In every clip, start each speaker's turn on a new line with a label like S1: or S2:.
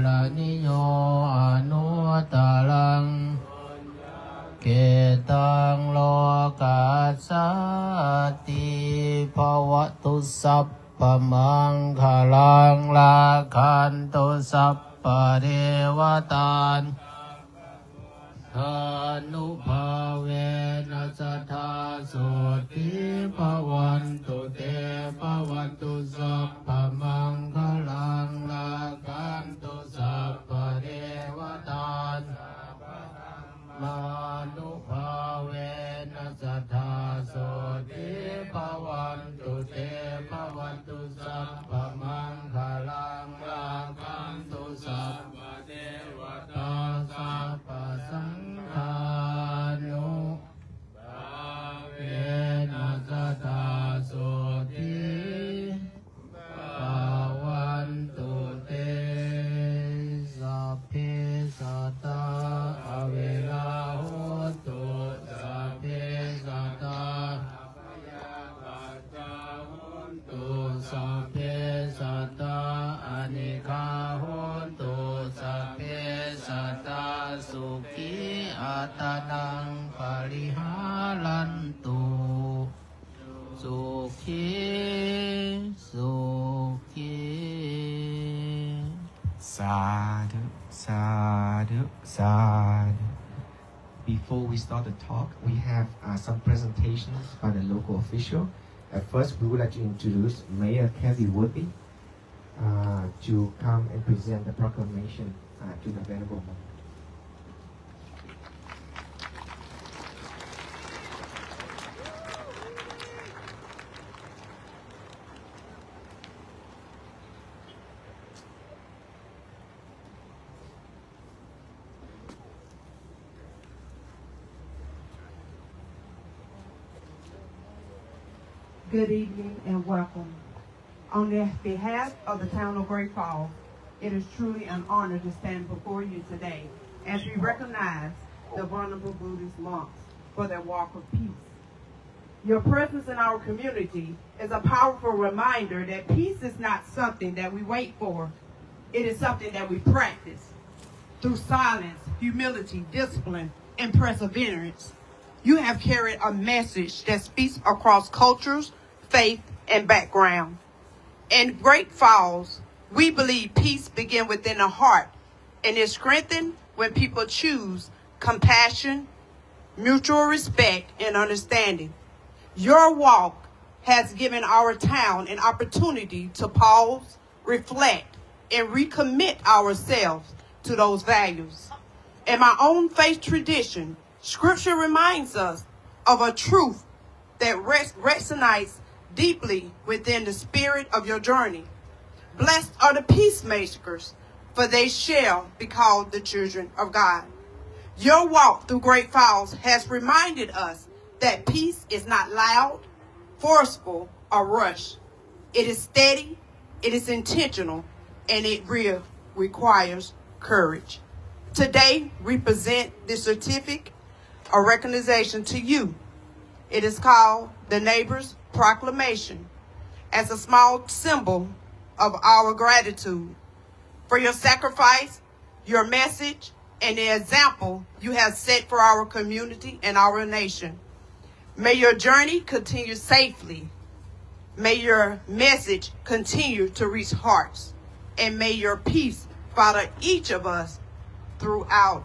S1: ลนิโยอนุตตรังเกตังโลกัสสติภวตุสัพพมังคลังลาคันตุสัพพเทวตาธานุภาเวนัสสทธาโสติภวันตุเตภวันตุสัพพมังคลังลาคันตุสัพพเทวตามานุภาเวนัสสทธาโสติภวันตุเตภวันตุสัพพมังคลังลาคันตุสัพพเทวตาสัพพสังฆานุภาเวนัสสทธาโสติภวันตุเตสัพเพสัตตาอเวราโหตุสัพเพสัตตาตุสัพเพสัตตาอเนกาโหตุสัพเพสัตตาสุขีอัตนังปริหารันตุสุขีสุขี
S2: Sadhu, sadhu, sadhu. Before we start the talk, we have some presentations by the local official. At first, we would like to introduce Mayor Kathy Woodby to come and present the proclamation to the Venerable Monk.
S3: Good evening and welcome. On the behalf of the town of Great Falls, it is truly an honor to stand before you today as we recognize the vulnerable Buddhist monks for their walk of peace. Your presence in our community is a powerful reminder that peace is not something that we wait for. It is something that we practice through silence, humility, discipline, and perseverance. You have carried a message that speaks across cultures, faith, and background. In Great Falls, we believe peace begins within the heart and is strengthened when people choose compassion, mutual respect, and understanding. Your walk has given our town an opportunity to pause, reflect, and recommit ourselves to those values. In my own faith tradition, Scripture reminds us of a truth that resonates deeply within the spirit of your journey. Blessed are the peacemakers, for they shall be called the children of God. Your walk through Great Falls has reminded us that peace is not loud, forceful, or rushed. It is steady, it is intentional, and it requires courage. Today, we present this certificate of recognition to you. It is called the Neighbor's Proclamation as a small symbol of our gratitude for your sacrifice, your message, and the example you have set for our community and our nation. May your journey continue safely. May your message continue to reach hearts. And may your peace follow each of us throughout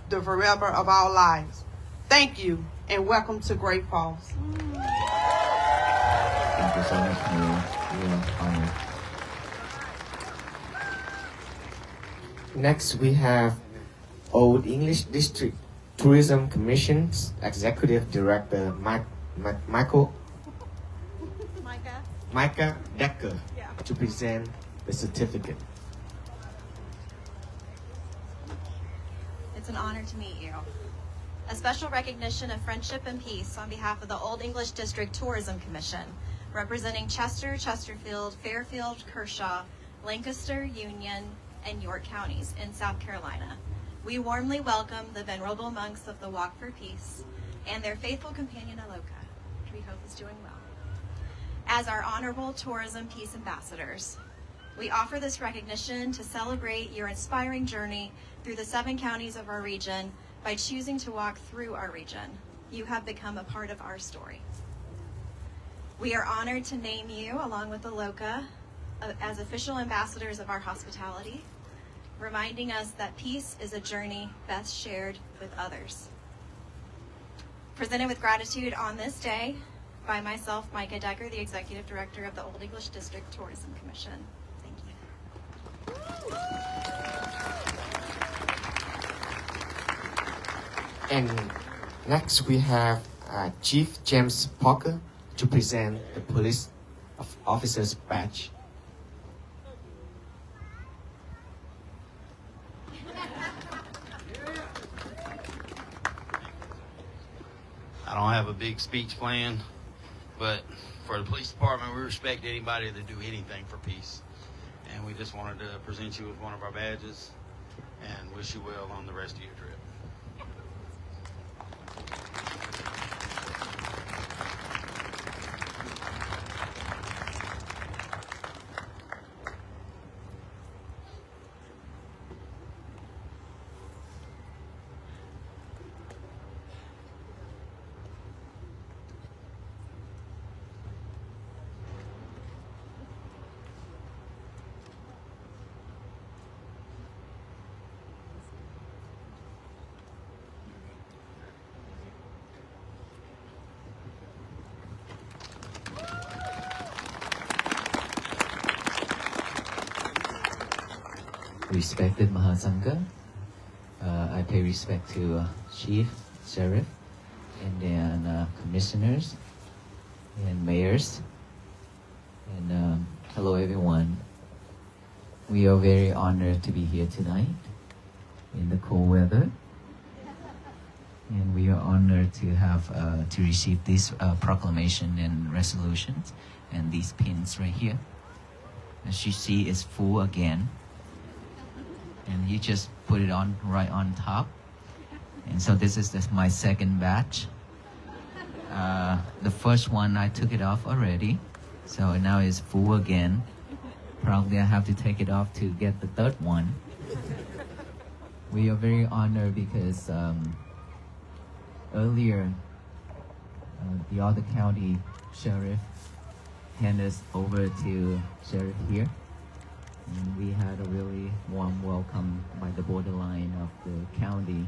S3: the forever of our lives. Thank you, and welcome to Great Falls.
S2: Thank you so much, Mayor. We are honored. Next, we have Old English District Tourism Commission's Executive Director Micah Decker to present the certificate.
S4: It's an honor to meet you. A special recognition of friendship and peace on behalf of the Old English District Tourism Commission, representing Chester, Chesterfield, Fairfield, Kershaw, Lancaster, Union, and York counties in South Carolina. We warmly welcome the venerable monks of the Walk for Peace and their faithful companion Aloka, which we hope is doing well, as our honorable tourism peace ambassadors. We offer this recognition to celebrate your inspiring journey through the 7 counties of our region by choosing to walk through our region. You have become a part of our story. We are honored to name you, along with the LOCA, as official ambassadors of our hospitality, reminding us that peace is a journey best shared with others. Presented with gratitude on this day by myself, Micah Decker, the Executive Director of the Old English District Tourism Commission. Thank you.
S2: And next we have Chief James Parker to present the police officer's badge.
S5: I don't have a big speech planned, but for the police department, we respect anybody that do anything for peace. And we just wanted to present you with one of our badges and wish you well on the rest of your trip.
S6: Respected Mahasangha, I pay respect to Chief, Sheriff, and then Commissioners and Mayors. And hello everyone. We are very honored to be here tonight in the cold weather. And we are honored to have to receive this proclamation and resolutions and these pins right here. As you see, it's full again. And you just put it on right on top. And so this is my second batch. The first one I took it off already, so now it's full again. Probably I have to take it off to get the third one. We are very honored because earlier the other county sheriff handed us over to sheriff here. And we had a really warm welcome by the borderline of the county.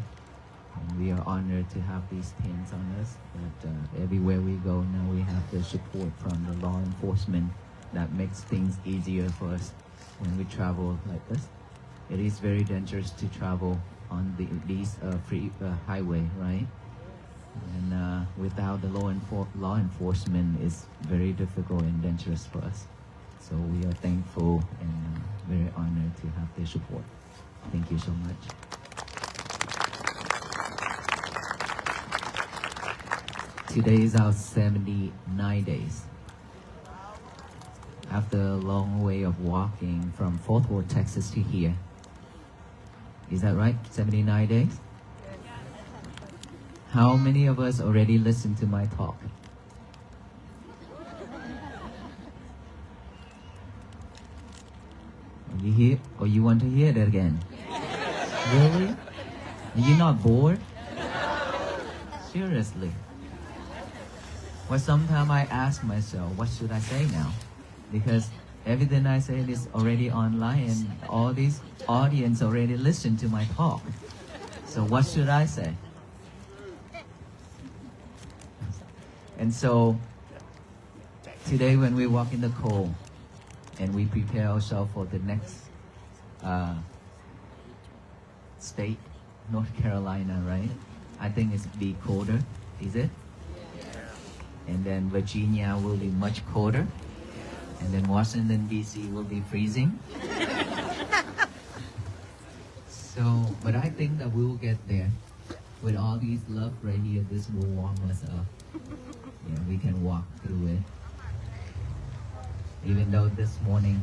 S6: And we are honored to have these pins on us. But everywhere we go now, we have the support from the law enforcement that makes things easier for us when we travel like this. It is very dangerous to travel on these free highway, right? And without the law enforcement, it's very difficult and dangerous for us. So we are thankful and very honored to have their support. Thank you so much. Today is our 79 days. After a long way of walking from Fort Worth, Texas to here. Is that right? 79 days? How many of us already listened to my talk? You hear, or you want to hear that again? Really? You're not bored? Seriously? Well, sometimes I ask myself, what should I say now? Because everything I say is already online and all these audience already listen to my talk. So what should I say? And so today when we walk in the cold and we prepare ourselves for the next state, North Carolina, right? I think it's be colder, is it? And then Virginia will be much colder. And then Washington, D.C. will be freezing. So, but I think that we will get there. With all these love right here, this will warm us up. Yeah, we can walk through it. Even though this morning,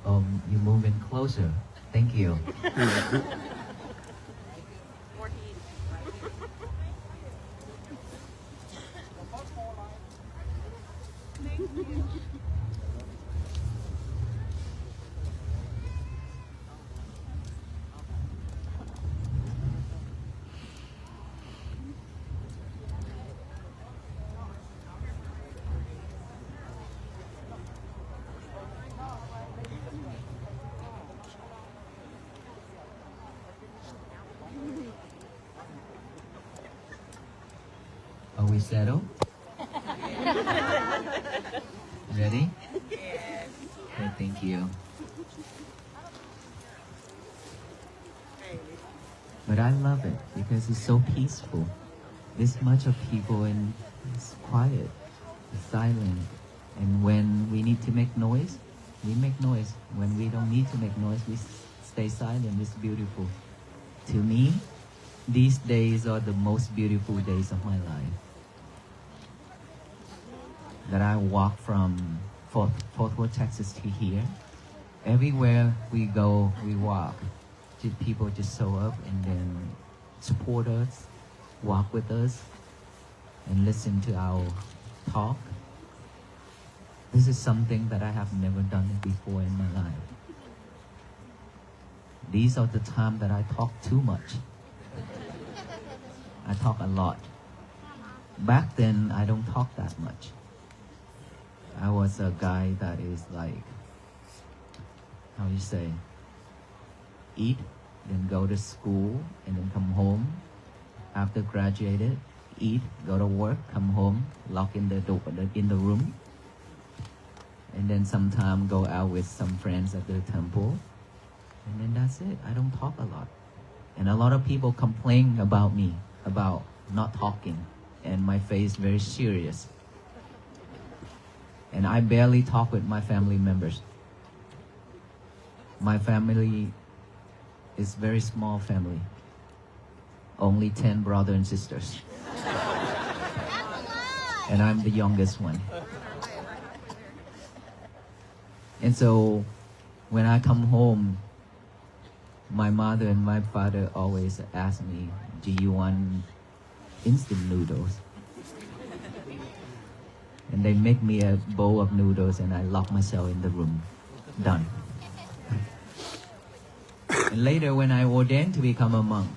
S6: you're moving closer. Thank you. we settle? Ready? Okay, thank you. But I love it because it's so peaceful. This much of people and it's quiet, it's silent. And when we need to make noise, we make noise. When we don't need to make noise, we stay silent. It's beautiful. To me, these days are the most beautiful days of my life. That I walk from Fort Worth, Texas to here. Everywhere we go, we walk. People just show up and then support us, walk with us, and listen to our talk. This is something that I have never done before in my life. These are the times that I talk too much. I talk a lot. Back then, I don't talk that much. I was a guy that is like, how you say, eat, then go to school, and then come home. After graduated, eat, go to work, come home, lock in the door in the room, and then sometime go out with some friends at the temple, and then that's it. I don't talk a lot. And a lot of people complain about me, about not talking, and my face very serious. And I barely talk with my family members. My family is very small family. Only 10 brothers and sisters. And I'm the youngest one. And so when I come home, my mother and my father always ask me, do you want instant noodles? And they make me a bowl of noodles and I lock myself in the room. Done. And later when I ordained to become a monk,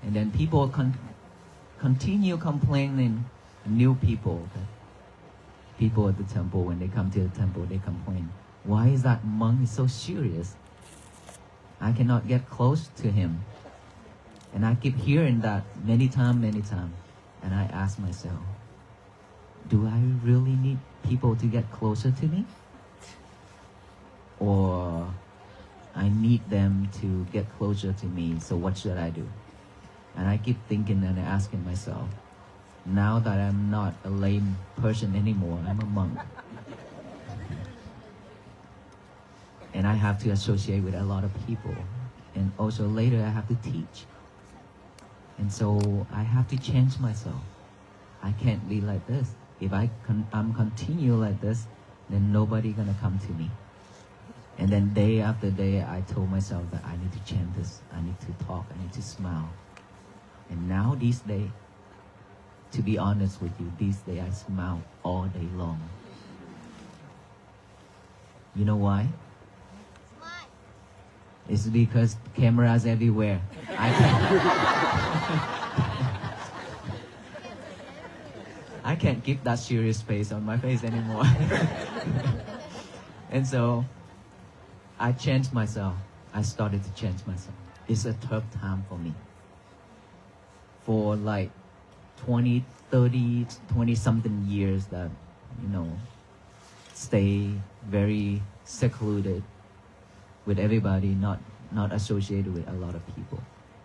S6: and then people continue complaining, new people, people at the temple, when they come to the temple, they complain, why is that monk so serious? I cannot get close to him. And I keep hearing that many times. And I ask myself, do I really need people to get closer to me? Or I need them to get closer to me, so what should I do? And I keep thinking and asking myself, now that I'm not a lame person anymore, I'm a monk. And I have to associate with a lot of people. And also later I have to teach. And so I have to change myself. I can't be like this. If I'm continue like this, then nobody gonna come to me. And then day after day, I told myself that I need to change this. I need to talk. I need to smile. And now these days, to be honest with you, these days I smile all day long. You know why? It's because cameras everywhere. I can't keep that serious face on my face anymore. And so I changed myself. I started to change myself. It's a tough time for me. For like 20, 30, 20 something years that, stay very secluded with everybody, not associated with a lot of people.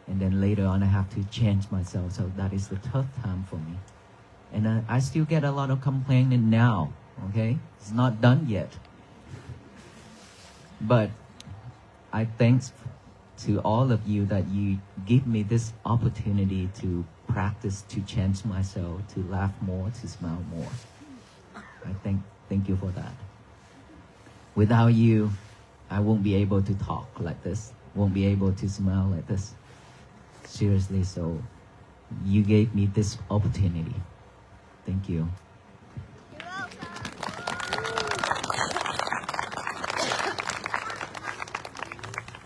S6: And then later on I have to change myself. So that is the tough time for me. And I still get a lot of complaining now, okay? It's not done yet. But I thanks to all of you that you give me this opportunity to practice, to change myself, to laugh more, to smile more. I thank you for that. Without you, I won't be able to talk like this, won't be able to smile like this. Seriously, so you gave me this opportunity. Thank you.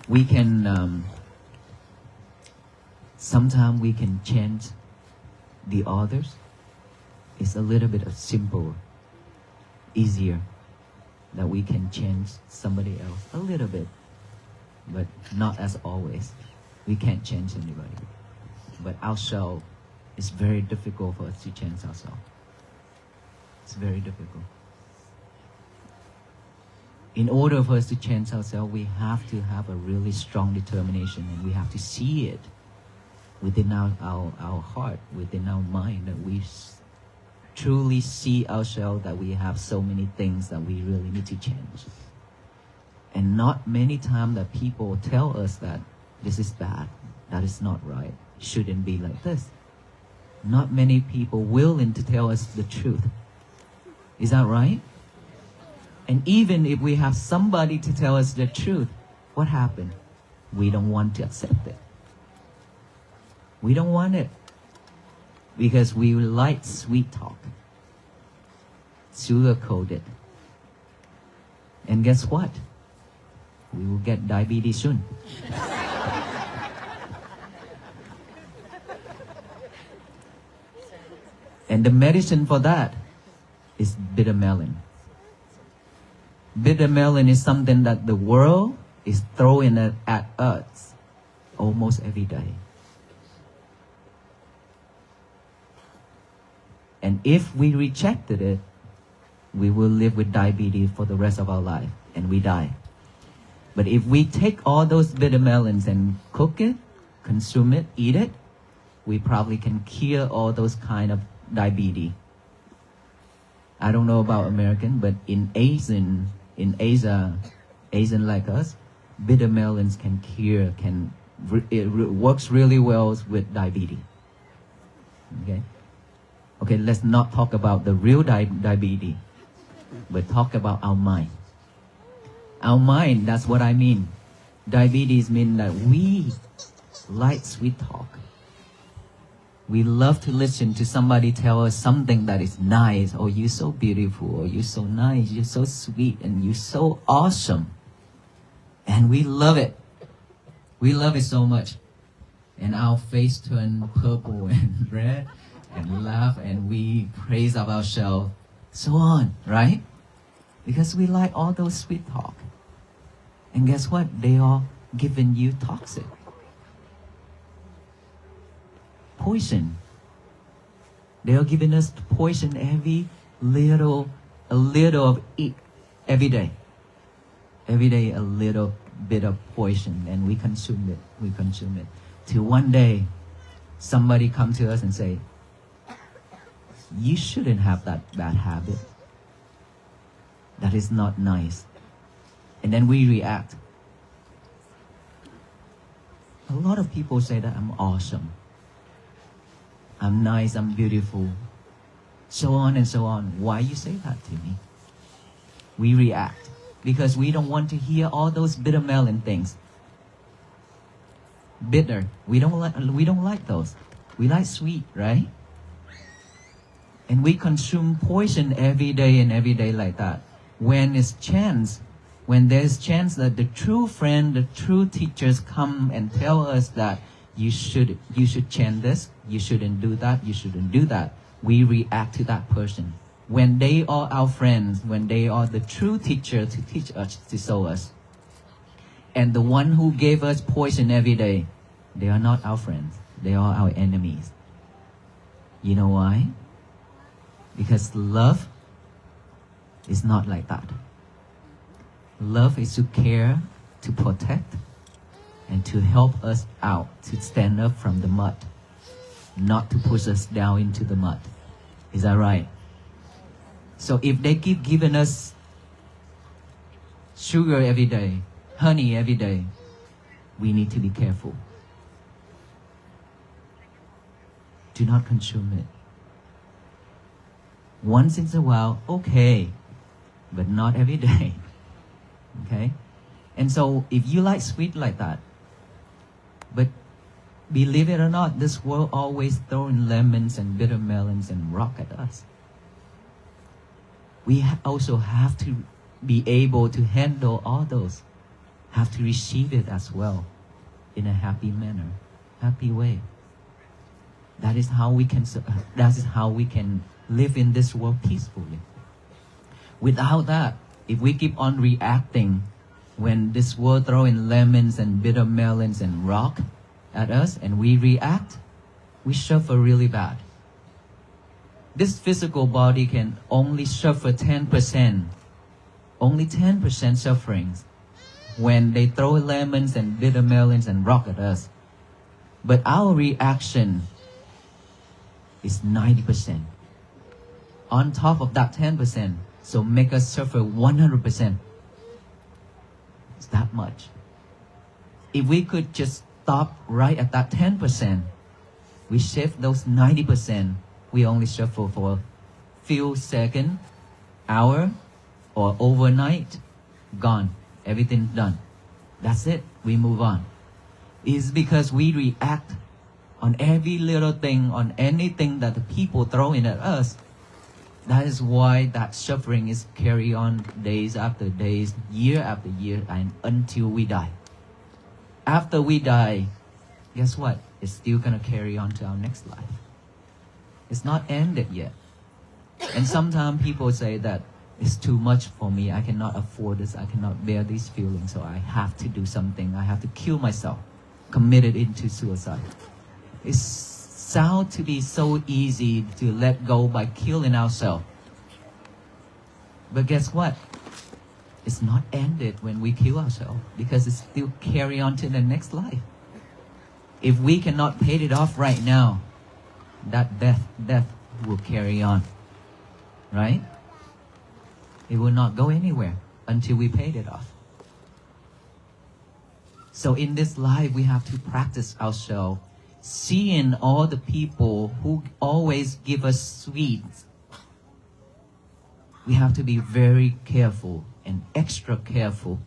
S6: We can, sometimes we can change the others. It's a little bit of simple, easier, that we can change somebody else a little bit, but not as always. We can't change anybody. But ourselves, it's very difficult for us to change ourselves. It's very difficult. In order for us to change ourselves, we have to have a really strong determination, and we have to see it within our heart, within our mind, that we truly see ourselves, that we have so many things that we really need to change. And not many times that people tell us that this is bad, that is not right, shouldn't be like this. Not many people willing to tell us the truth. Is that right? And even if we have somebody to tell us the truth, what happened? We don't want to accept it. We don't want it. Because we like sweet talk. Sugar-coated. And guess what? We will get diabetes soon. And the medicine for that is bitter melon. Bitter melon is something that the world is throwing at us almost every day. And if we rejected it, we will live with diabetes for the rest of our life, and we die. But if we take all those bitter melons and cook it, consume it, eat it, we probably can cure all those kind of diabetes. I don't know about American, but in Asia like us, bitter melons can cure, it works really well with diabetes. Okay, let's not talk about the real diabetes, but talk about our mind. Our mind, that's what I mean. Diabetes means that we like sweet talk. We love to listen to somebody tell us something that is nice. Oh, you're so beautiful. Or you're so nice. You're so sweet. And you're so awesome. And we love it. We love it so much. And our face turn purple and red and laugh and we praise of ourselves. So on, right? Because we like all those sweet talk. And guess what? They are giving you toxic. Poison. They are giving us poison a little of it every day. Every day a little bit of poison, and we consume it. Till one day, somebody come to us and say, you shouldn't have that bad habit. That is not nice. And then we react. A lot of people say that I'm awesome. I'm nice, I'm beautiful. So on and so on. Why you say that to me? We react. Because we don't want to hear all those bitter melon things. Bitter. We don't like those. We like sweet, right? And we consume poison every day like that. When there's chance that the true friend, the true teachers come and tell us that you should change this, you shouldn't do that, you shouldn't do that, we react to that person. When they are our friends, when they are the true teacher to teach us, to show us. And the one who gave us poison every day, they are not our friends. They are our enemies. You know why? Because love is not like that. Love is to care, to protect, and to help us out, to stand up from the mud, not to push us down into the mud. Is that right? So if they keep giving us sugar every day, honey every day, we need to be careful. Do not consume it. Once in a while, okay, but not every day. Okay? And so if you like sweet like that, but believe it or not, this world always throwing lemons and bitter melons and rock at us. We also have to be able to handle all those, have to receive it as well in a happy manner, happy way. That is how we can live in this world peacefully. Without that, if we keep on reacting when this world throwing lemons and bitter melons and rock at us and we react, we suffer really bad. This physical body can only suffer 10%, only 10% sufferings when they throw lemons and bitter melons and rock at us. But our reaction is 90%. On top of that 10%, so make us suffer 100%. It's that much. If we could just stop right at that 10%, we shift those 90%, we only suffer for a few seconds, hour, or overnight, gone. Everything's done. That's it. We move on. It's because we react on every little thing, on anything that the people throw in at us. That is why that suffering is carry on days after days, year after year, and until we die. After we die, guess what? It's still gonna carry on to our next life. It's not ended yet. And sometimes people say that it's too much for me. I cannot afford this. I cannot bear these feelings. So I have to do something. I have to kill myself. Committed into suicide. It sounds to be so easy to let go by killing ourselves. But guess what? It's not ended when we kill ourselves because it's still carry on to the next life. If we cannot pay it off right now, that death will carry on. Right? It will not go anywhere until we paid it off. So in this life, we have to practice ourselves, seeing all the people who always give us sweets. We have to be very careful and extra careful.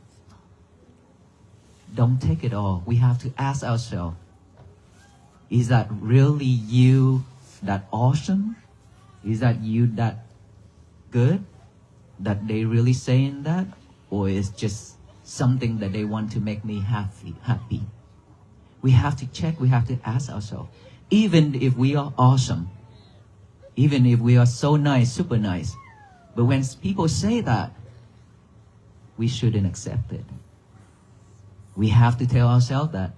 S6: Don't take it all. We have to ask ourselves, is that really you that awesome? Is that you that good? That they really saying that? Or is just something that they want to make me happy? We have to check, we have to ask ourselves. Even if we are awesome, even if we are so nice, super nice, but when people say that, we shouldn't accept it. We have to tell ourselves that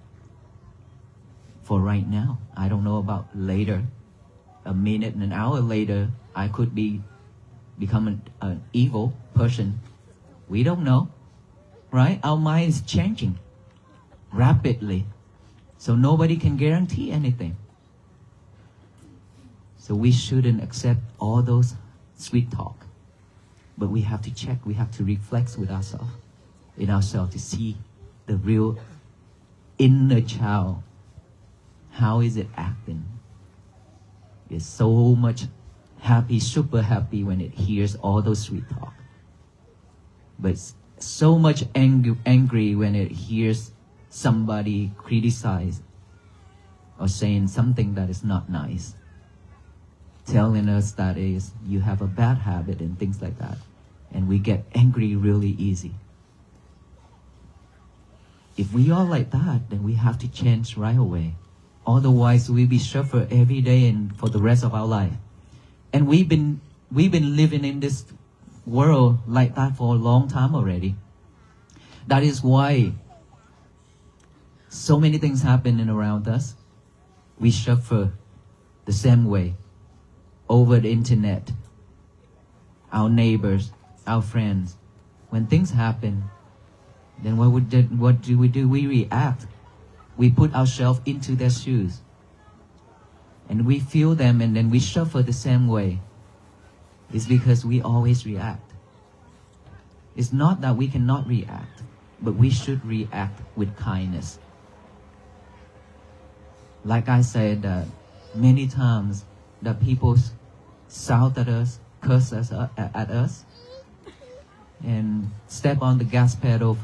S6: for right now. I don't know about later. A minute and an hour later, I could become an evil person. We don't know, right? Our mind is changing rapidly, so nobody can guarantee anything. So we shouldn't accept all those sweet talk, but we have to check, we have to reflect with ourselves, in ourselves, to see the real inner child. How is it acting? It's so much happy, super happy when it hears all those sweet talk. But it's so much angry when it hears somebody criticize or saying something that is not nice. Telling us that is, you have a bad habit and things like that. And we get angry really easy. If we are like that, then we have to change right away. Otherwise, we'll be suffer every day and for the rest of our life. And we've been living in this world like that for a long time already. That is why so many things happening around us. We suffer the same way over the internet. Our neighbors, our friends. When things happen, then what do? We react. We put ourselves into their shoes. And we feel them and then we suffer the same way. It's because we always react. It's not that we cannot react, but we should react with kindness. Like I said, many times that people shout at us, curse us at us, and step on the gas pedal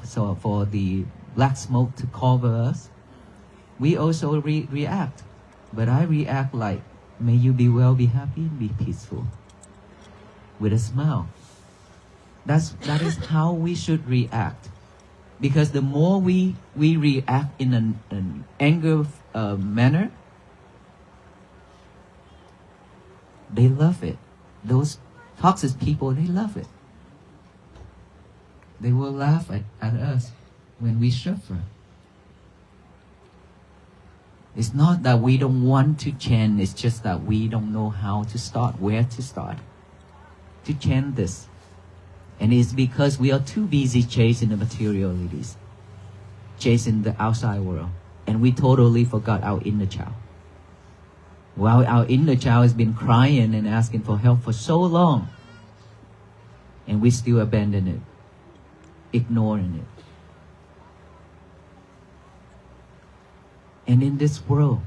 S6: for the black smoke to cover us. We also react. But I react like, may you be well, be happy, be peaceful. With a smile. That is how we should react. Because the more we react in an anger manner, they love it. Those toxic people, they love it. They will laugh at us when we suffer. It's not that we don't want to chant, it's just that we don't know how to start, where to start to chant this. And it's because we are too busy chasing the materialities, chasing the outside world, and we totally forgot our inner child. While our inner child has been crying and asking for help for so long, and we still abandon it, ignoring it. And in this world,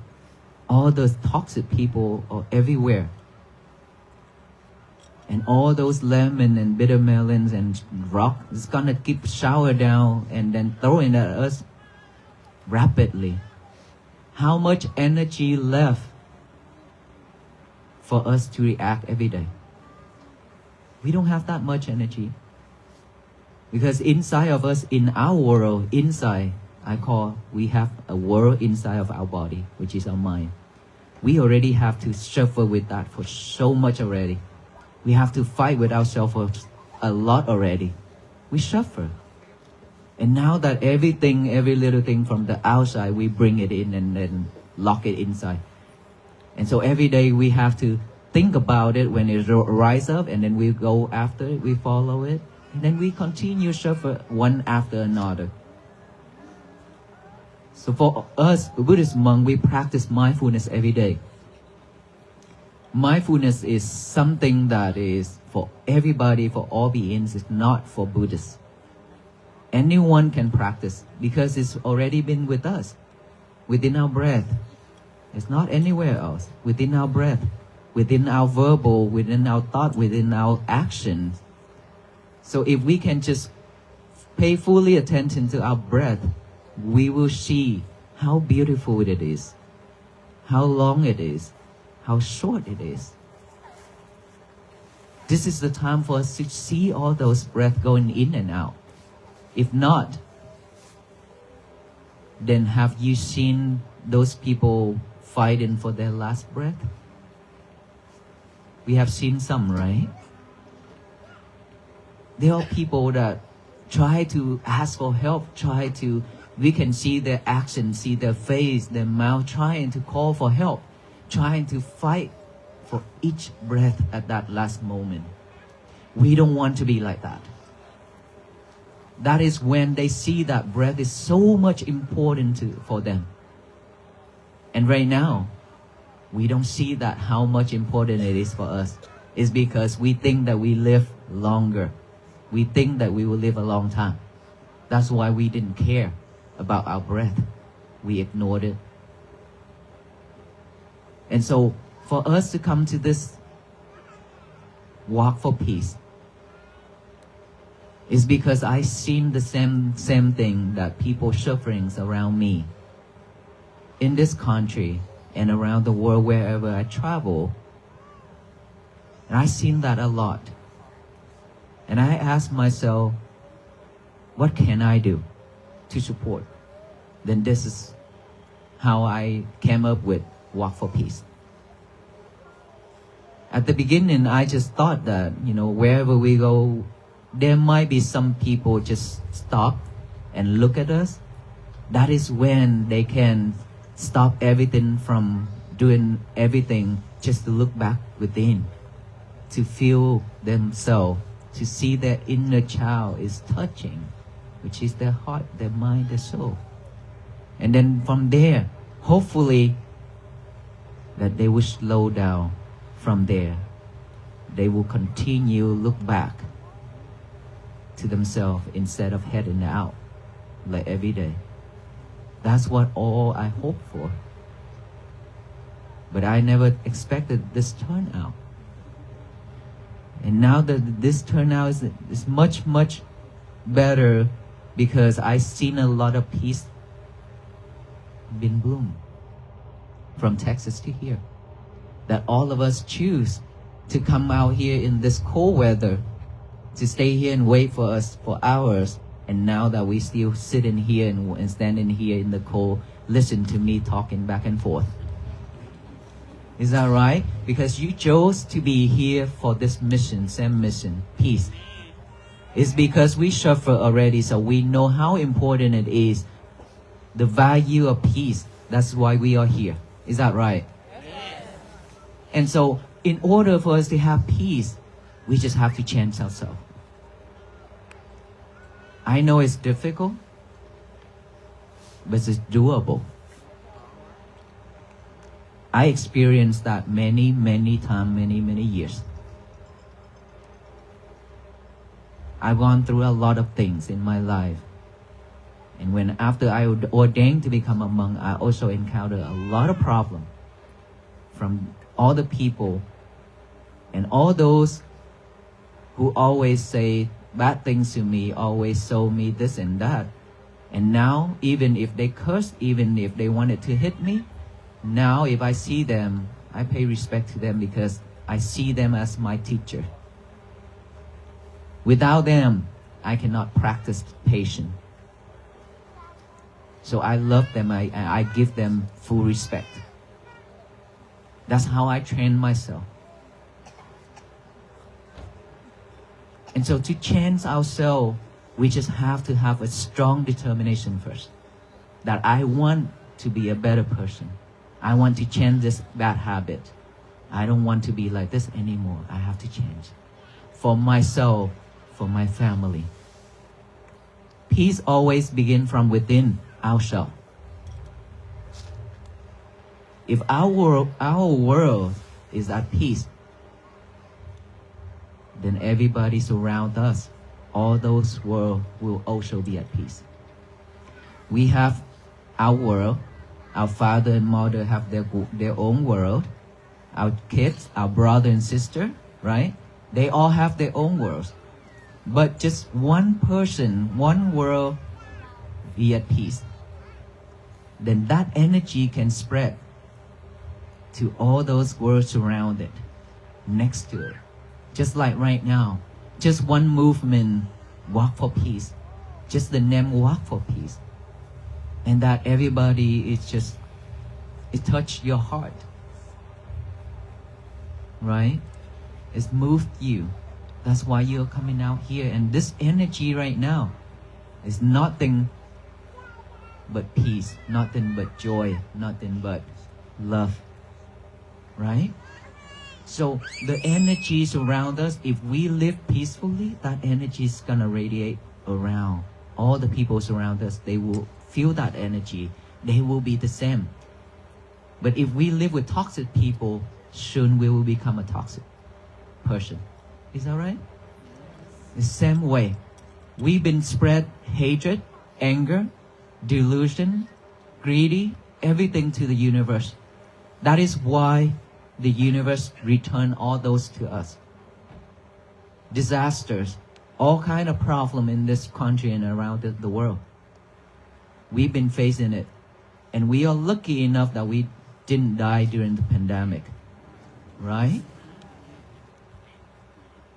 S6: all those toxic people are everywhere. And all those lemon and bitter melons and rock is gonna keep shower down and then throwing at us rapidly. How much energy left for us to react every day? We don't have that much energy. Because inside of us, in our world, inside, we have a world inside of our body, which is our mind. We already have to suffer with that for so much already. We have to fight with ourselves for a lot already. We suffer. And now that everything, every little thing from the outside, we bring it in and then lock it inside. And so every day we have to think about it when it rises up, and then we go after it, we follow it, and then we continue suffer one after another. So for us, Buddhist monk, we practice mindfulness every day. Mindfulness is something that is for everybody, for all beings. It's not for Buddhists. Anyone can practice because it's already been with us, within our breath. It's not anywhere else, within our breath, within our verbal, within our thought, within our actions. So if we can just pay fully attention to our breath, we will see how beautiful it is, how long it is, how short it is. This is the time for us to see all those breaths going in and out. If not, then have you seen those people fighting for their last breath? We have seen some, right? There are people that try to ask for help, we can see their actions, see their face, their mouth, trying to call for help, trying to fight for each breath at that last moment. We don't want to be like that. That is when they see that breath is so much important for them. And right now, we don't see that how much important it is for us. It's because we think that we live longer. We think that we will live a long time. That's why we didn't care about our breath. We ignored it. And so for us to come to this walk for peace is because I've seen the same thing that people suffering around me in this country and around the world wherever I travel. And I've seen that a lot. And I ask myself, what can I do to support? Then this is how I came up with Walk for Peace. At the beginning, I just thought that, wherever we go, there might be some people just stop and look at us. That is when they can stop everything from doing everything just to look back within, to feel themselves, to see their inner child is touching, which is their heart, their mind, their soul. And then from there, hopefully, that they will slow down from there. They will continue look back to themselves instead of heading out like every day. That's what all I hope for. But I never expected this turnout. And now that this turnout is much, much better because I've seen a lot of peace been bloom from Texas to here. That all of us choose to come out here in this cold weather, to stay here and wait for us for hours. And now that we still sitting here and standing here in the cold, listen to me talking back and forth. Is that right? Because you chose to be here for this mission, same mission, peace. It's because we suffer already, so we know how important it is, the value of peace. That's why we are here. Is that right? Yes. And so, in order for us to have peace, we just have to change ourselves. I know it's difficult, but it's doable. I experienced that many times, many years. I've gone through a lot of things in my life. And when after I ordained to become a monk, I also encountered a lot of problems from all the people and all those who always say bad things to me, always show me this and that. And now, even if they cursed, even if they wanted to hit me, now if I see them, I pay respect to them because I see them as my teacher. Without them, I cannot practice patience. So I love them, I give them full respect. That's how I train myself. And so to change ourselves, we just have to have a strong determination first. That I want to be a better person. I want to change this bad habit. I don't want to be like this anymore. I have to change. For myself, for my family. Peace always begins from within ourselves. If our world is at peace, then everybody surround us, all those world will also be at peace. We have our world, our father and mother have their own world, our kids, our brother and sister, right? They all have their own worlds. But just one person, one world be at peace. Then that energy can spread to all those worlds around it, next to it. Just like right now, just one movement, walk for peace. Just the name walk for peace. And that everybody is just, it touched your heart. Right? It's moved you. That's why you're coming out here. And this energy right now is nothing but peace, nothing but joy, nothing but love. Right? So the energies around us, if we live peacefully, that energy is gonna radiate around. All the people around us, they will feel that energy. They will be the same. But if we live with toxic people, soon we will become a toxic person. Is that right? The same way. We've been spread hatred, anger, delusion, greedy, everything to the universe. That is why the universe returned all those to us. Disasters, all kind of problem in this country and around the world. We've been facing it. And we are lucky enough that we didn't die during the pandemic. Right?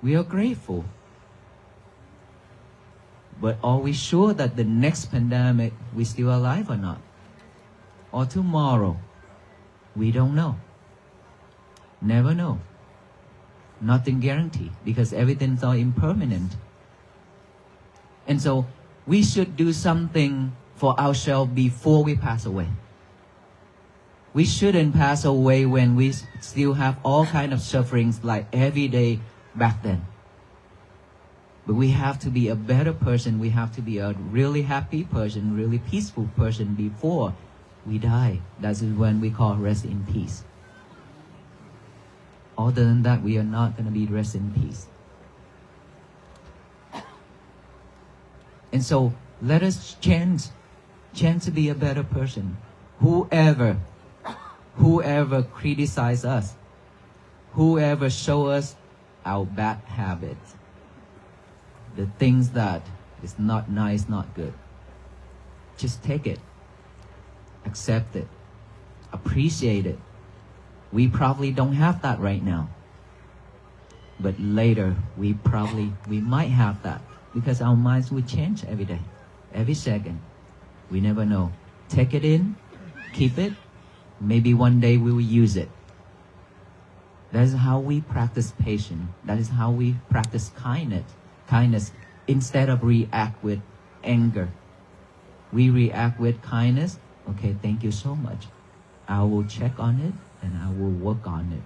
S6: We are grateful. But are we sure that the next pandemic we're still alive or not? Or tomorrow? We don't know. Never know. Nothing guaranteed because everything's all impermanent. And so we should do something for ourselves before we pass away. We shouldn't pass away when we still have all kind of sufferings like every day back then. But we have to be a better person. We have to be a really happy person, really peaceful person before we die. That's when we call rest in peace. Other than that, we are not going to be rest in peace. And so, let us change to be a better person. Whoever criticize us, whoever show us our bad habits, the things that is not nice, not good, just take it, accept it, appreciate it. We probably don't have that right now. But later, we might have that. Because our minds will change every day, every second. We never know. Take it in, keep it. Maybe one day we will use it. That is how we practice patience. That is how we practice kindness instead of react with anger. We react with kindness, Okay, thank you so much. I will check on it and I will work on it.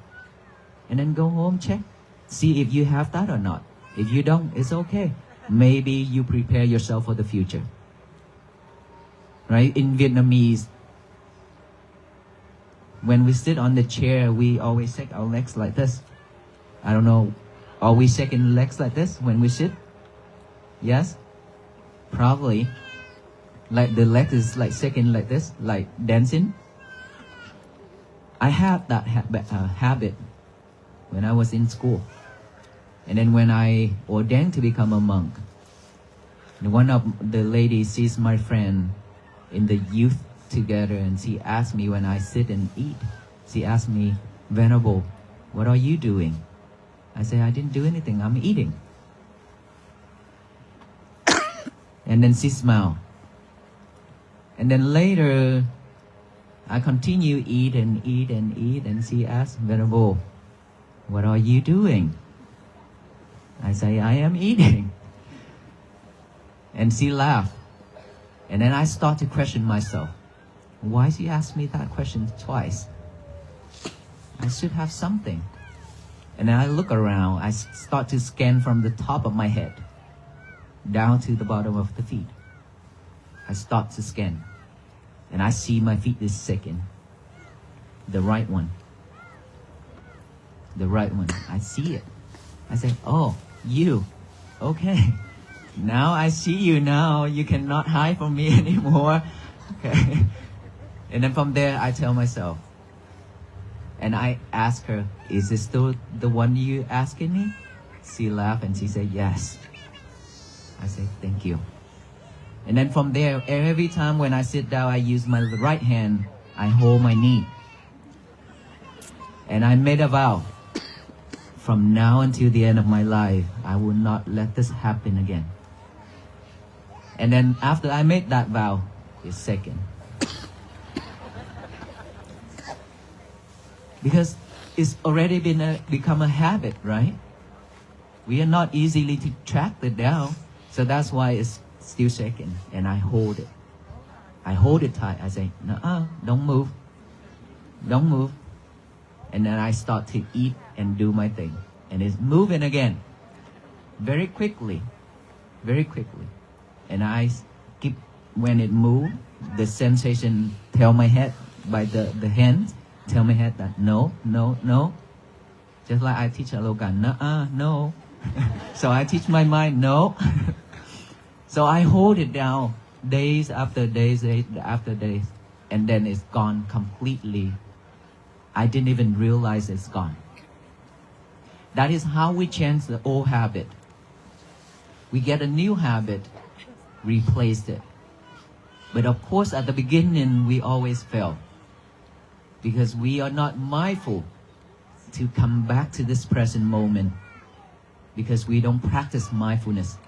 S6: And then go home, check, see if you have that or not. If you don't, it's okay. Maybe you prepare yourself for the future. Right? In Vietnamese, when we sit on the chair, we always shake our legs like this. I don't know, are we shaking legs like this when we sit? Yes? Probably. Like the leg is like shaking like this, like dancing. I had that habit when I was in school. And then when I ordained to become a monk, one of the ladies sees my friend in the youth together, and she asked me when I sit and eat, she asked me, Venerable, what are you doing? I say, I didn't do anything, I'm eating. And then she smiled. And then later, I continue eat and eat and eat, and she asked, Venerable, what are you doing? I say, I am eating. And she laughed. And then I start to question myself. Why she asked me that question twice? I should have something. And then I look around, I start to scan from the top of my head down to the bottom of the feet. I start to scan. And I see my feet is shaking. The right one. The right one. I see it. I say, oh, you. Okay. Now I see you now. You cannot hide from me anymore. Okay. And then from there, I tell myself. And I ask her, is this still the one you asking me? She laughed and she said, yes. I say, thank you. And then from there, every time when I sit down, I use my right hand, I hold my knee. And I made a vow. From now until the end of my life, I will not let this happen again. And then after I made that vow, it's second. Because it's already become a habit, right? We are not easily to track it down. So that's why it's still shaking. And I hold it. I hold it tight. I say, no, don't move. Don't move. And then I start to eat and do my thing. And it's moving again. Very quickly. Very quickly. And I keep, when it moves, the sensation tell my head by the hand, tell my head that no, no, no. Just like I teach Alokan, no. So I teach my mind, no. So I hold it down days after days after days. And then it's gone completely. I didn't even realize it's gone. That is how we change the old habit. We get a new habit, replace it. But of course, at the beginning, we always fail. Because we are not mindful to come back to this present moment. Because we don't practice mindfulness.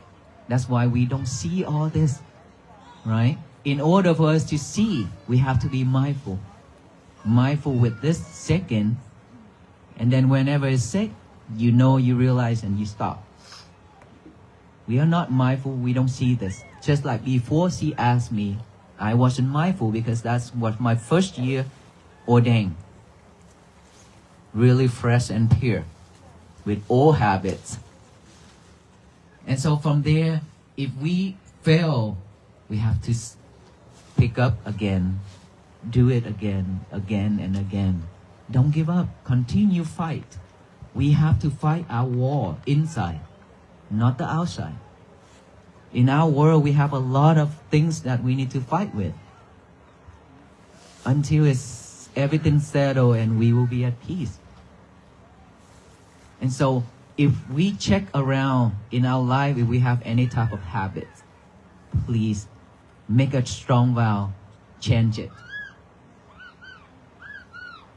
S6: That's why we don't see all this, right? In order for us to see, we have to be mindful. Mindful with this second, and then whenever it's sick, you know, you realize, and you stop. We are not mindful, we don't see this. Just like before she asked me, I wasn't mindful because that's what my first year ordained. Really fresh and pure, with all habits. And so from there, if we fail, we have to pick up again, do it again, again and again. Don't give up, continue fight. We have to fight our war inside, not the outside. In our world, we have a lot of things that we need to fight with. Until it's everything settled and we will be at peace. And so, if we check around in our life, if we have any type of habits, please make a strong vow, change it.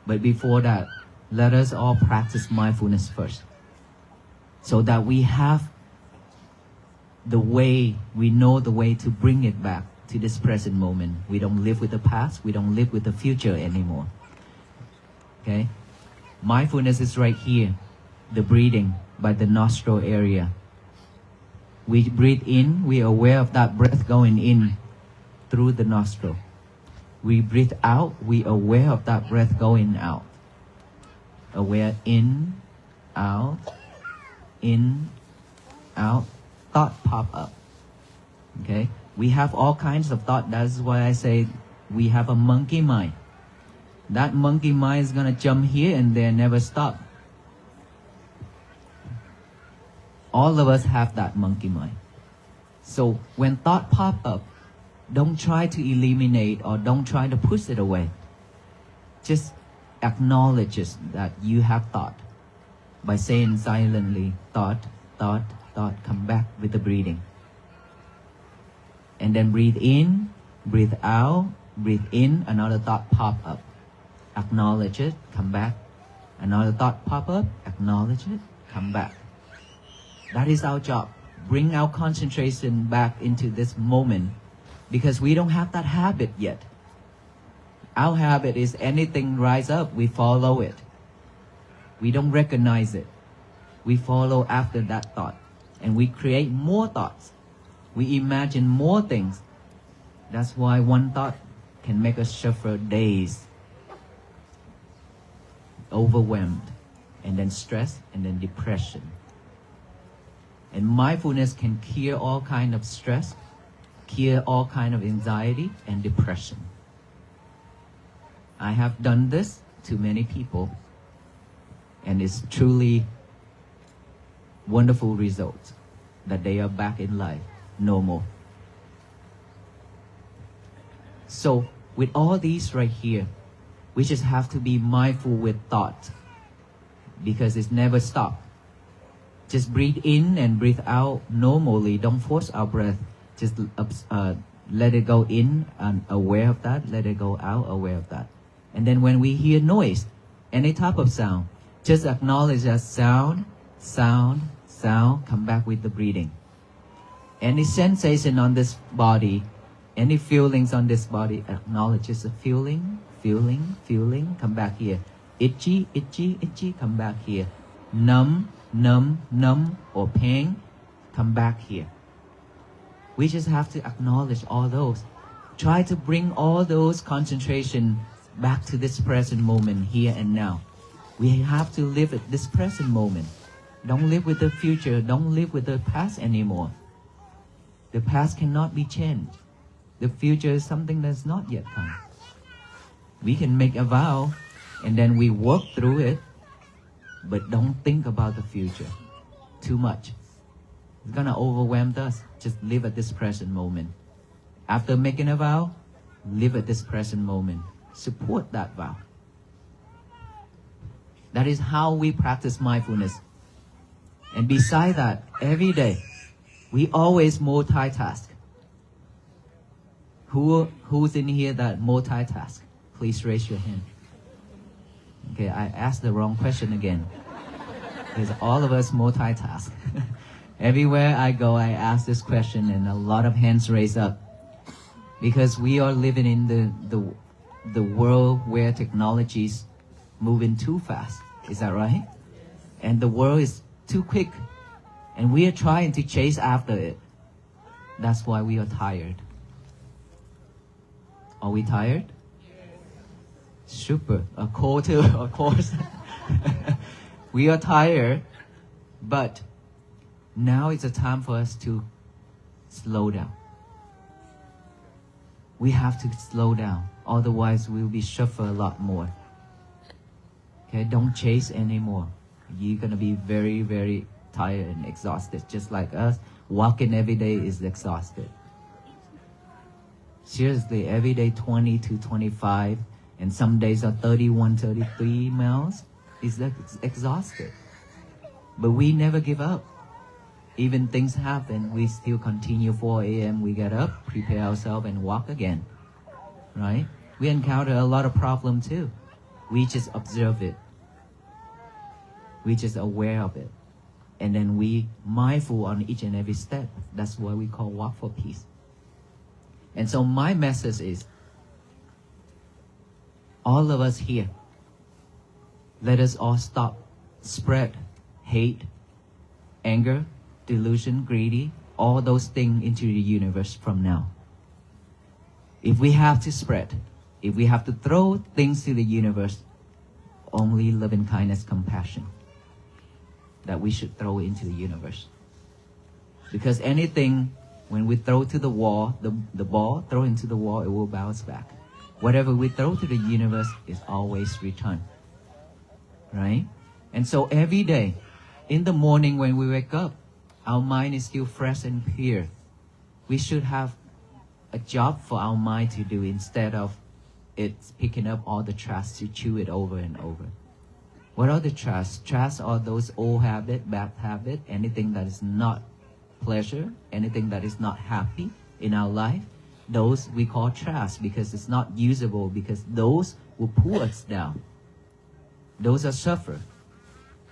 S6: But before that, let us all practice mindfulness first. So that we have the way, we know the way to bring it back to this present moment. We don't live with the past, we don't live with the future anymore. Okay? Mindfulness is right here, the breathing by the nostril area. We breathe in, we are aware of that breath going in through the nostril. We breathe out, we aware of that breath going out. Aware in, out, thought pop up. Okay? We have all kinds of thought. That's why I say we have a monkey mind. That monkey mind is gonna jump here and there, never stop. All of us have that monkey mind. So when thought pop up, don't try to eliminate or don't try to push it away. Just acknowledge that you have thought by saying silently, thought, come back with the breathing. And then breathe in, breathe out, breathe in, another thought pop up. Acknowledge it, come back. Another thought pop up, acknowledge it, come back. That is our job. Bring our concentration back into this moment because we don't have that habit yet. Our habit is anything rise up, we follow it. We don't recognize it. We follow after that thought and we create more thoughts. We imagine more things. That's why one thought can make us suffer days. Overwhelmed, and then stress, and then depression. And mindfulness can cure all kind of stress, cure all kind of anxiety and depression. I have done this to many people, and it's truly wonderful results that they are back in life, normal. So with all these right here, we just have to be mindful with thought because it's never stop. Just breathe in and breathe out normally. Don't force our breath. Just let it go in and aware of that. Let it go out, aware of that. And then when we hear noise, any type of sound, just acknowledge that sound, come back with the breathing. Any sensation on this body, any feelings on this body, acknowledge it's a feeling, come back here. Itchy, come back here. Numb, or pain, come back here. We just have to acknowledge all those. Try to bring all those concentration back to this present moment, here and now. We have to live at this present moment. Don't live with the future. Don't live with the past anymore. The past cannot be changed. The future is something that's not yet come. We can make a vow and then we work through it, but don't think about the future too much. It's gonna overwhelm us. Just live at this present moment. After making a vow, live at this present moment. Support that vow. That is how we practice mindfulness. And beside that, every day, we always multitask. Who's in here that multitask? Please raise your hand. Okay, I asked the wrong question again. Because all of us multitask. Everywhere I go, I ask this question and a lot of hands raise up. Because we are living in the world where technology is moving too fast. Is that right? And the world is too quick. And we are trying to chase after it. That's why we are tired. Are we tired? Super. A call too, of course. We are tired, but now it's a time for us to slow down. We have to slow down, otherwise we'll be suffer a lot more. Okay, don't chase anymore. You're gonna be very, very tired and exhausted, just like us. Walking every day is exhausted. Seriously, every day 20 to 25, and some days are 31, 33 miles. Is exhausted. But we never give up. Even things happen, we still continue. 4 a.m. we get up, prepare ourselves and walk again. Right? We encounter a lot of problems too. We just observe it. We just aware of it. And then we mindful on each and every step. That's what we call walk for peace. And so my message is, all of us here, let us all stop spread hate, anger, delusion, greedy, all those things into the universe from now. If we have to spread, If we have to throw things to the universe, only loving kindness, compassion that we should throw into the universe. Because anything, when we throw to the wall, the ball throw into the wall, it will bounce back. Whatever we throw to the universe is always returned. Right? And so every day, in the morning when we wake up, our mind is still fresh and pure. We should have a job for our mind to do instead of it's picking up all the trash to chew it over and over. What are the trash? Trash are those old habits, bad habits, anything that is not pleasure, anything that is not happy in our life. Those we call trash because it's not usable, because those will pull us down. Those are suffer.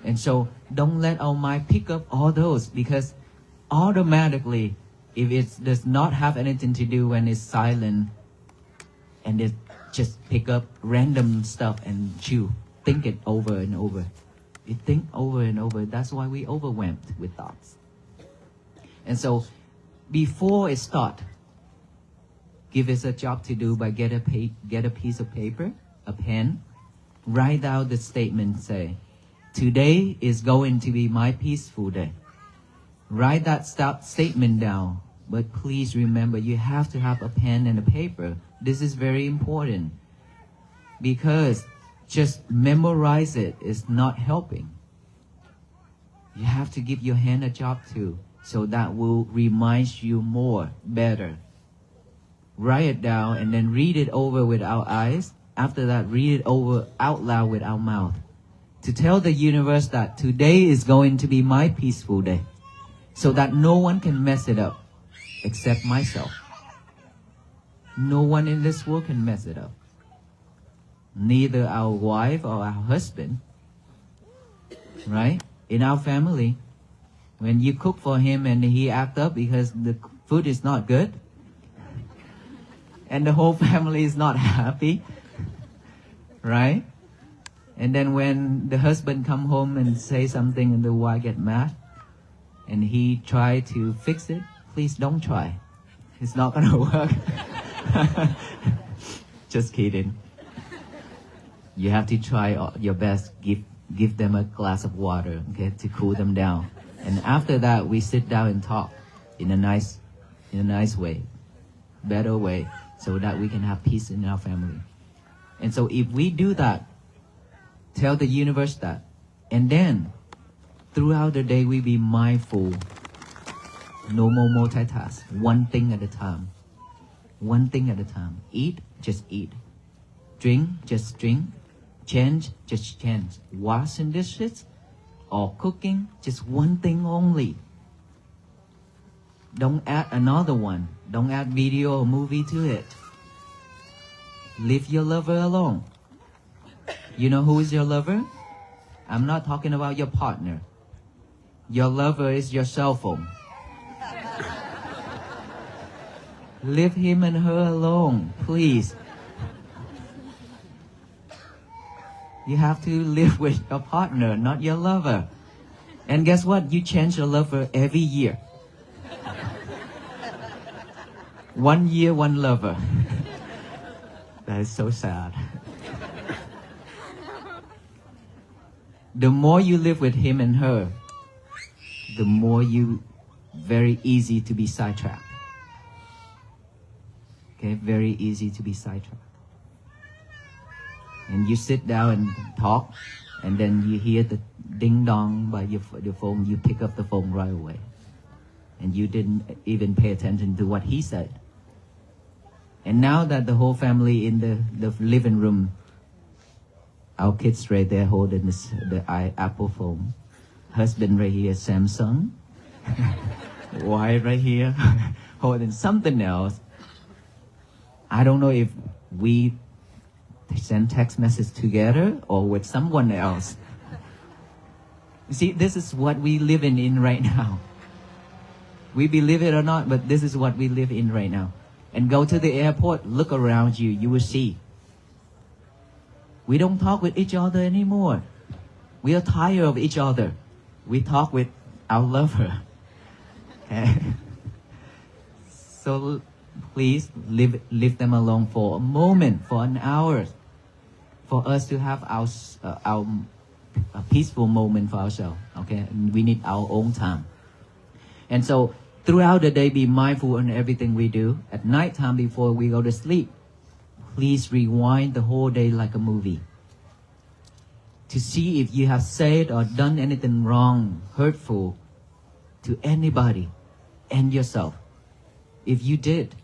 S6: And so don't let our mind pick up all those, because automatically, if it does not have anything to do when it's silent and it just pick up random stuff and chew, think it over and over. You think over and over. That's why we overwhelmed with thoughts. And so before it start, give us a job to do by get a piece of paper, a pen, write out the statement, say, today is going to be my peaceful day. Write that statement down, but please remember you have to have a pen and a paper. This is very important, because just memorize it is not helping. You have to give your hand a job too, so that will remind you more, better. Write it down and then read it over with our eyes. After that, read it over out loud with our mouth, to tell the universe that today is going to be my peaceful day, so that no one can mess it up except myself. No one in this world can mess it up. Neither our wife or our husband. Right? In our family, when you cook for him and he act up because the food is not good, and the whole family is not happy, right? And then when the husband come home and say something and the wife get mad, and he try to fix it, please don't try. It's not gonna work. Just kidding. You have to try your best. Give them a glass of water, okay, to cool them down. And after that, we sit down and talk in a nice way, better way, so that we can have peace in our family. And so if we do that, tell the universe that, and then throughout the day we be mindful. No more multitask. One thing at a time. One thing at a time. Eat, just eat. Drink, just drink. Change, just change. Washing dishes or cooking, just one thing only. Don't add another one. Don't add video or movie to it. Leave your lover alone. You know who is your lover? I'm not talking about your partner. Your lover is your cell phone. Leave him and her alone, please. You have to live with your partner, not your lover. And guess what? You change your lover every year. 1 year, one lover. That is so sad. The more you live with him and her, the more you very easy to be sidetracked. Okay, very easy to be sidetracked. And you sit down and talk, and then you hear the ding dong by your phone, you pick up the phone right away. And you didn't even pay attention to what he said. And now that the whole family in the living room, our kids right there holding the Apple phone, husband right here, Samsung, wife right here, holding something else. I don't know if we send text message together or with someone else. You see, this is what we live in right now. We believe it or not, but this is what we live in right now. And go to the airport, look around you, you will see. We don't talk with each other anymore. We are tired of each other. We talk with our lover. Okay? So please leave them alone for a moment, for an hour, for us to have our a peaceful moment for ourselves. Okay, and we need our own time. And so throughout the day, be mindful in everything we do. At night time before we go to sleep, please rewind the whole day like a movie to see if you have said or done anything wrong, hurtful to anybody and yourself. If you did,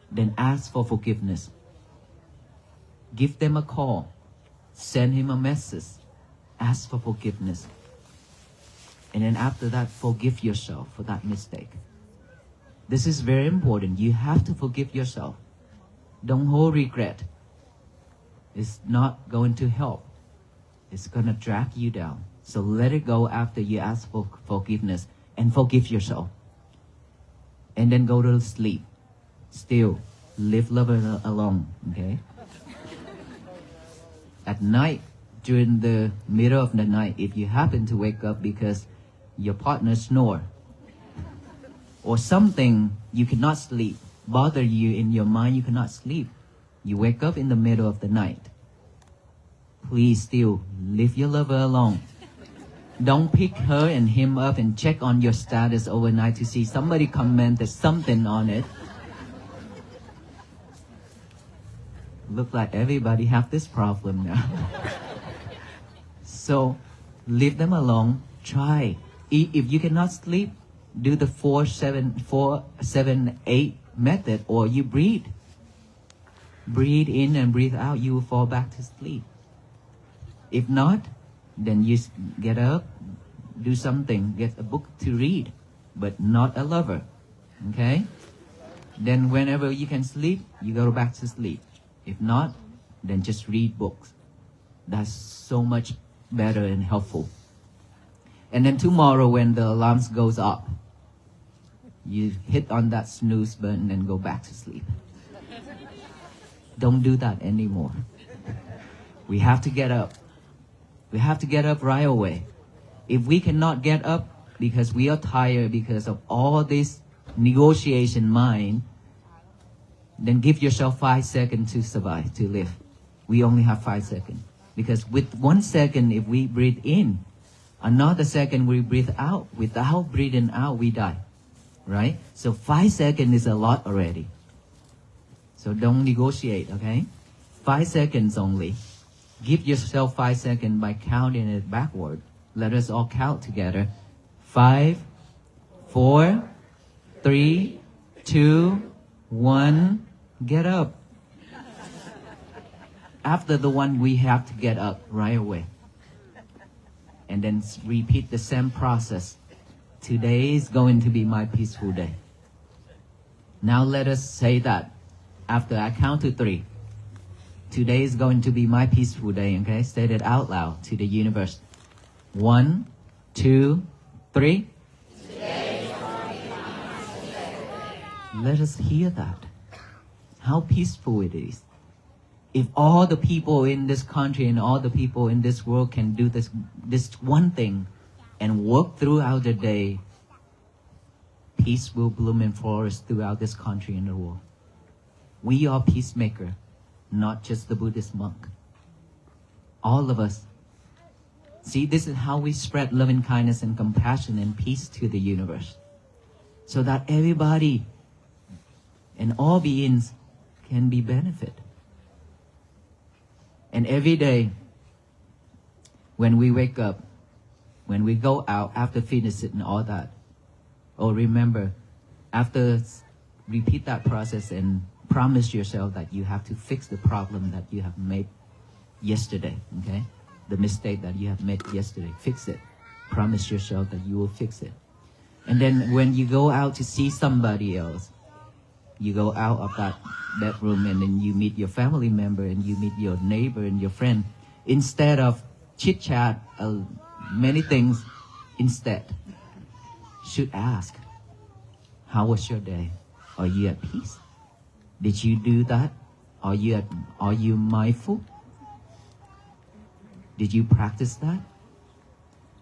S6: then ask for forgiveness. Give them a call. Send him a message. Ask for forgiveness. And then after that, forgive yourself for that mistake. This is very important. You have to forgive yourself. Don't hold regret. It's not going to help. It's going to drag you down. So let it go after you ask for forgiveness and forgive yourself. And then go to sleep. Still, leave lover alone, okay? At night, during the middle of the night, if you happen to wake up because your partner snore or something, you cannot sleep, bother you in your mind, you cannot sleep, you wake up in the middle of the night, please still leave your lover alone. Don't pick her and him up and check on your status overnight to see somebody commented something on it. Look like everybody have this problem now. So leave them alone. Try. If you cannot sleep, do the 4-7-8 method, or you breathe. Breathe in and breathe out. You will fall back to sleep. If not, then you get up, do something, get a book to read, but not a lover. Okay? Then whenever you can sleep, you go back to sleep. If not, then just read books. That's so much better and helpful. And then tomorrow when the alarms goes up, you hit on that snooze button and go back to sleep. Don't do that anymore. We have to get up. We have to get up right away. If we cannot get up because we are tired because of all this negotiation mind, then give yourself 5 seconds to survive, to live. We only have 5 seconds. Because with 1 second, if we breathe in, another second we breathe out. Without breathing out, we die. Right? So 5 seconds is a lot already. So don't negotiate, okay? 5 seconds only. Give yourself 5 seconds by counting it backward. Let us all count together. 5, 4, 3, 2, 1. Get up. After the one, we have to get up right away. And then repeat the same process. Today is going to be my peaceful day. Now let us say that after I count to 3. Today is going to be my peaceful day, okay? Say it out loud to the universe. 1, 2, 3. Let us hear that. How peaceful it is. If all the people in this country and all the people in this world can do this one thing and work throughout the day, peace will bloom and flourish throughout this country and the world. We are peacemakers, not just the Buddhist monk. All of us. See, this is how we spread loving kindness and compassion and peace to the universe. So that everybody and all beings can be benefit. And every day, when we wake up, when we go out, after finishing and all that, remember, after repeat that process and promise yourself that you have to fix the problem that you have made yesterday, okay? The mistake that you have made yesterday, fix it. Promise yourself that you will fix it. And then when you go out to see somebody else, you go out of that bedroom and then you meet your family member and you meet your neighbor and your friend. Instead of chit-chat, many things, instead, should ask, how was your day? Are you at peace? Did you do that? Are you mindful? Did you practice that?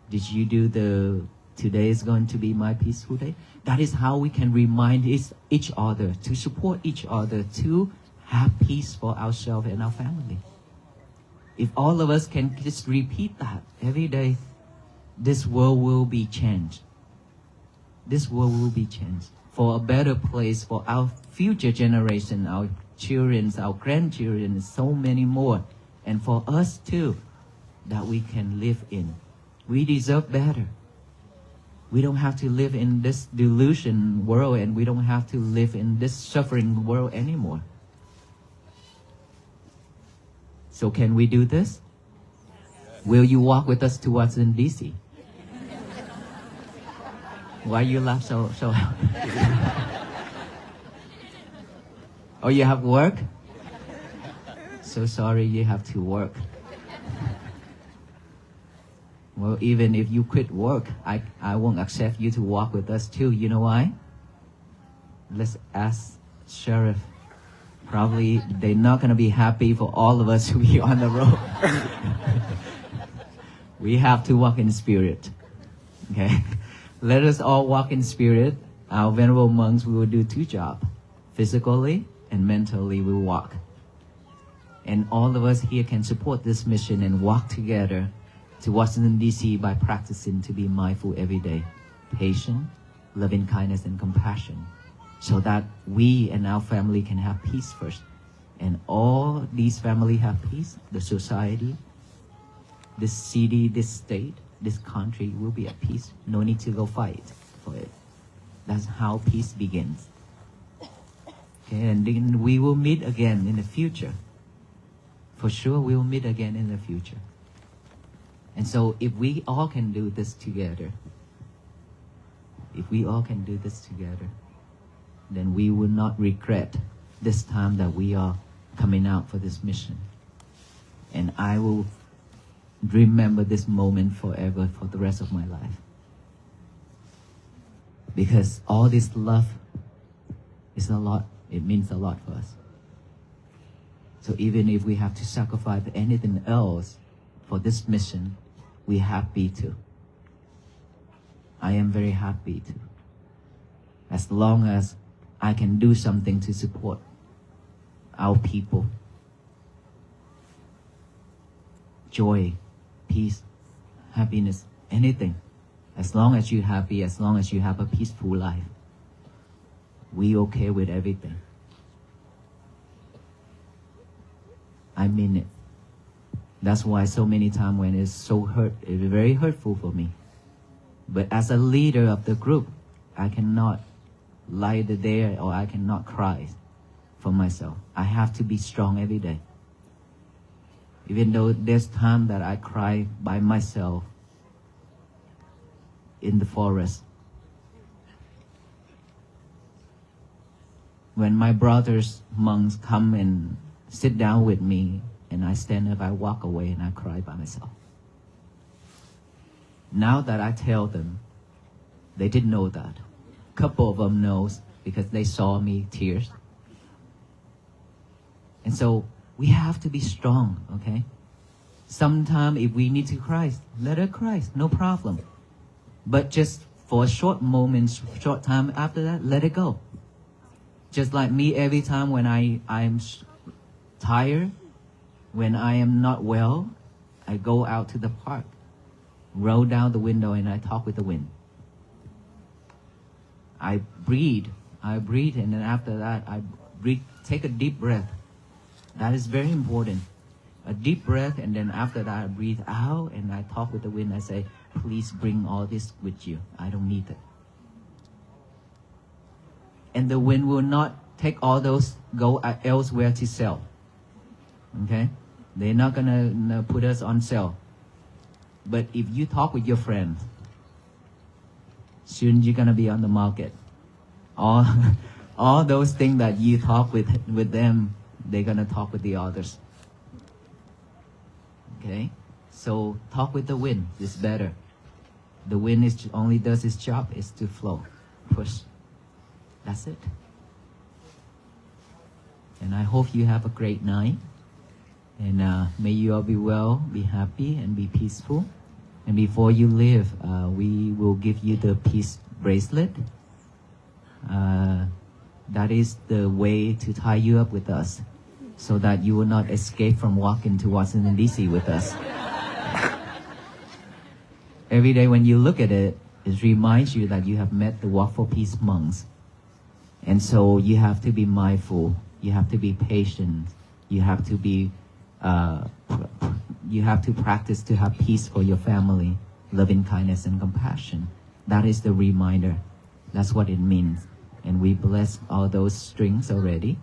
S6: Did you do the Today is going to be my peaceful day. That is how we can remind each other, to support each other, to have peace for ourselves and our family. If all of us can just repeat that every day, this world will be changed. This world will be changed for a better place for our future generation, our children, our grandchildren, so many more. And for us too, that we can live in. We deserve better. We don't have to live in this delusion world, and we don't have to live in this suffering world anymore. So can we do this? Will you walk with us to Washington, D.C.? Why you laugh so? Oh, you have work? So sorry you have to work. Well, even if you quit work, I won't accept you to walk with us too. You know why? Let's ask Sheriff. Probably they're not going to be happy for all of us to be on the road. We have to walk in spirit. Okay? Let us all walk in spirit. Our venerable monks, we will do 2 jobs. Physically and mentally we will walk. And all of us here can support this mission and walk together to Washington, D.C. by practicing to be mindful every day, patient, loving kindness and compassion, so that we and our family can have peace first. And all these families have peace, the society, this city, this state, this country will be at peace. No need to go fight for it. That's how peace begins. Okay, and then we will meet again in the future. For sure, we will meet again in the future. And so if we all can do this together, then we will not regret this time that we are coming out for this mission. And I will remember this moment forever for the rest of my life. Because all this love is a lot, it means a lot for us. So even if we have to sacrifice anything else for this mission, we're happy to. I am very happy to. As long as I can do something to support our people. Joy, peace, happiness, anything. As long as you're happy, as long as you have a peaceful life, we okay with everything. I mean it. That's why so many times when it's so it's very hurtful for me. But as a leader of the group, I cannot lie there or I cannot cry for myself. I have to be strong every day. Even though there's time that I cry by myself in the forest. When my brothers, monks, come and sit down with me, and I stand up, I walk away, and I cry by myself. Now that I tell them, they didn't know that. A couple of them knows because they saw me tears. And so we have to be strong, okay? Sometimes if we need to cry, let her cry, no problem. But just for a short moment, short time after that, let it go. Just like me, every time when I'm tired, when I am not well, I go out to the park, roll down the window, and I talk with the wind. I breathe, and then after that, I breathe, take a deep breath. That is very important. A deep breath, and then after that, I breathe out, and I talk with the wind. I say, please bring all this with you. I don't need it. And the wind will not take all those, go elsewhere to sell. Okay? They're not gonna put us on sale. But if you talk with your friends, soon you're gonna be on the market. All those things that you talk with them, they're gonna talk with the others. Okay? So talk with the wind is better. The wind only does its job is to flow, push. That's it. And I hope you have a great night. And may you all be well, be happy, and be peaceful. And before you leave, we will give you the peace bracelet. That is the way to tie you up with us, so that you will not escape from walking to Washington, D.C. with us. Every day when you look at it, it reminds you that you have met the Walk for Peace monks. And so you have to be mindful, you have to be patient, you have to be, you have to practice to have peace for your family, loving kindness and compassion. That is the reminder. That's what it means. And we bless all those strings already.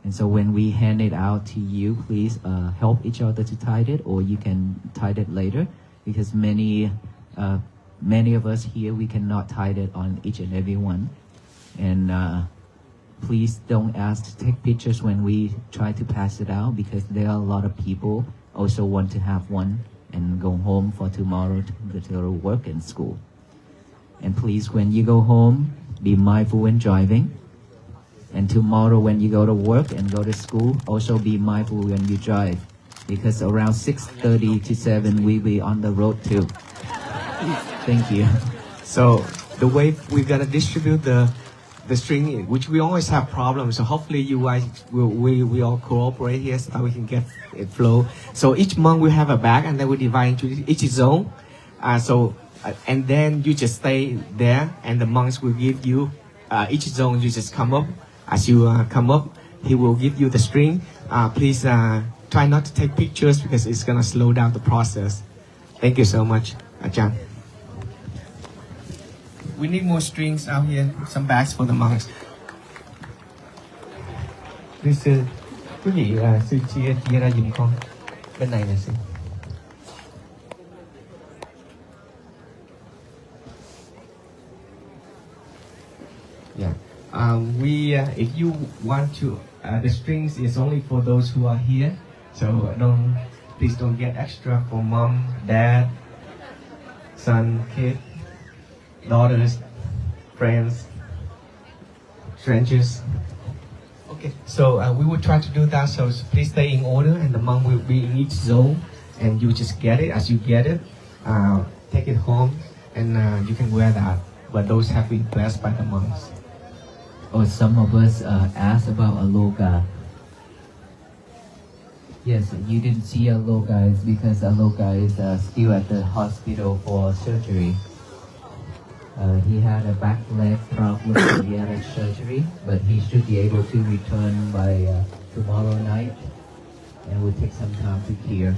S6: And so when we hand it out to you, please help each other to tie it, or you can tie it later, because many of us here, we cannot tie it on each and every one. And please don't ask to take pictures when we try to pass it out, because there are a lot of people also want to have one and go home for tomorrow to go to work and school. And please, when you go home, be mindful when driving. And tomorrow when you go to work and go to school, also be mindful when you drive, because around 6:30 to 7 we'll be on the road too. Thank you.
S2: So the way we're gonna distribute the string, which we always have problems, so hopefully you guys we all cooperate here so that we can get it flow. So each month will have a bag, and then we divide into each zone. And then you just stay there, and the monks will give you each zone. You just come up. As you come up, he will give you the string. Please try not to take pictures, because it's gonna slow down the process. Thank you so much, Ajahn. We need more strings out here, some bags for the monks. This is quý vị sư chia ra giùm con bên này nè sư. Yeah. If you want to, the strings is only for those who are here. So please don't get extra for mom, dad, son, kid, daughters, friends, strangers. Okay, so we will try to do that. So please stay in order, and the monk will be in each zone, and you just get it as you get it. Take it home, and you can wear that. But those have been blessed by the monks.
S6: Or some of us asked about Aloga. Yes, you didn't see Aloga is because Aloga is still at the hospital for surgery. He had a back leg problem, so he had a surgery, but he should be able to return by tomorrow night, and will take some time to clear.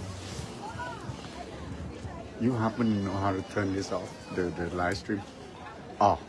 S7: You happen to know how to turn this off, the live stream? Oh,